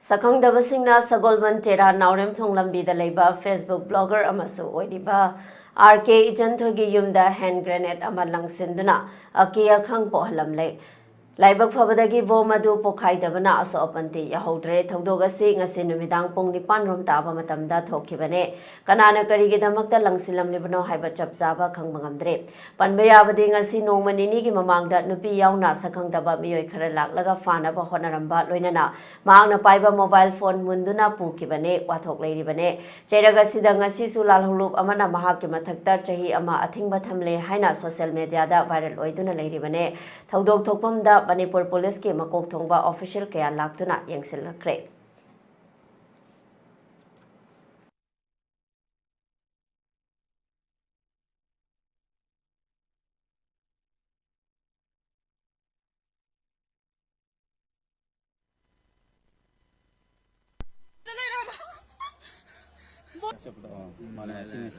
ꯁꯛꯈꯪꯗꯕꯁꯤꯡꯅ ꯁꯒꯣꯜꯕꯟ ꯇꯦꯔꯥ ꯅꯥꯎꯔꯦꯝꯊꯣꯡ ꯂꯝꯕꯤꯗ ꯂꯩꯕ Facebook blogger ꯑꯃꯁꯨ ꯑꯣꯏꯔꯤꯕ 𝐒𝐀𝐍𝐆𝐃 ꯌꯨꯝꯗ ꯍꯦꯟ ꯒ꯭ꯔꯦꯅꯦꯗ ꯑꯃ ꯂꯪꯁꯤꯟꯗꯨꯅ ꯑꯀꯤ-ꯑꯈꯪ ꯄꯣꯛꯍꯜꯂꯝꯂꯦ꯫ ꯂꯥꯏꯕꯛ ꯐꯕꯗꯒꯤ ꯕꯣꯝ ꯑꯗꯨ ꯄꯣꯈꯥꯏꯗꯕꯅ ꯑꯁꯣꯛ-ꯑꯄꯟꯗꯤ ꯌꯥꯍꯧꯗ꯭ꯔꯦ꯫ ꯊꯧꯗꯣꯛ ꯑꯁꯤ ꯉꯁꯤ ꯅꯨꯃꯤꯗꯥꯡ ꯄꯨꯡ 9 ꯔꯣꯝ ꯇꯥꯕ ꯃꯇꯝꯗ ꯊꯣꯛꯈꯤꯕꯅꯦ꯫ ꯀꯅꯥꯅ ꯀꯔꯤꯒꯤꯗꯃꯛꯇ ꯂꯪꯁꯤꯜꯂꯝꯂꯤꯕꯅꯣ ꯍꯥꯏꯕ ꯆꯞ ꯆꯥꯕ ꯈꯪꯕ ꯉꯝꯗ꯭ꯔꯦ꯫ ꯄꯟꯕ ꯌꯥꯕꯗꯤ ꯉꯁꯤ ꯅꯣꯡꯃ ꯅꯤꯅꯤꯒꯤ ꯃꯃꯥꯡꯗ ꯅꯨꯄꯤ ꯌꯥꯎꯅ ꯁꯛꯈꯪꯗꯕ ꯃꯤꯑꯣꯏ ꯈꯔ ꯂꯥꯛꯂꯒ ꯐꯥꯅꯕ ꯍꯣꯠꯅꯔꯝꯕ ꯂꯣꯏꯅꯅ ꯃꯍꯥꯛꯅ ꯄꯥꯏꯕ ꯃꯣꯕꯥꯏꯜ ꯐꯣꯟ ꯃꯨꯟꯗꯨꯅ ꯄꯨꯈꯤꯕꯅꯦ ꯋꯥꯊꯣꯛ ꯂꯩꯔꯤꯕꯅꯦ꯫ ꯆꯩꯔꯛ ꯑꯁꯤꯗ ꯉꯁꯤꯁꯨ ꯂꯥꯜꯍꯧꯂꯨꯞ ꯑꯃꯅ ꯃꯍꯥꯛꯀꯤ ꯃꯊꯛꯇ ꯆꯍꯤ ꯑꯃ ꯑꯊꯤꯡꯕ ꯊꯝꯂꯦ ꯍꯥꯏꯅ ꯁꯣꯁꯤꯌꯦꯜ ꯃꯤꯗꯤꯌꯥꯗ ꯚꯥꯏꯔꯦꯜ ꯑꯣꯏꯗꯨꯅ ꯂꯩꯔꯤꯕꯅꯦ꯫ ꯊꯧꯗꯣꯛ ꯊꯣꯛꯐꯝꯗ ꯃꯅꯤꯄꯨꯔ ꯄꯨꯂꯤꯁꯀꯤ ꯃꯀꯣꯛ ꯊꯣꯡꯕ ꯑꯣꯐꯤꯁꯤꯌꯦꯜ ꯀꯌꯥ ꯂꯥꯛꯇꯨꯅ ꯌꯦꯡꯁꯤꯜꯂꯛꯈ꯭ꯔꯦ꯫ mana sini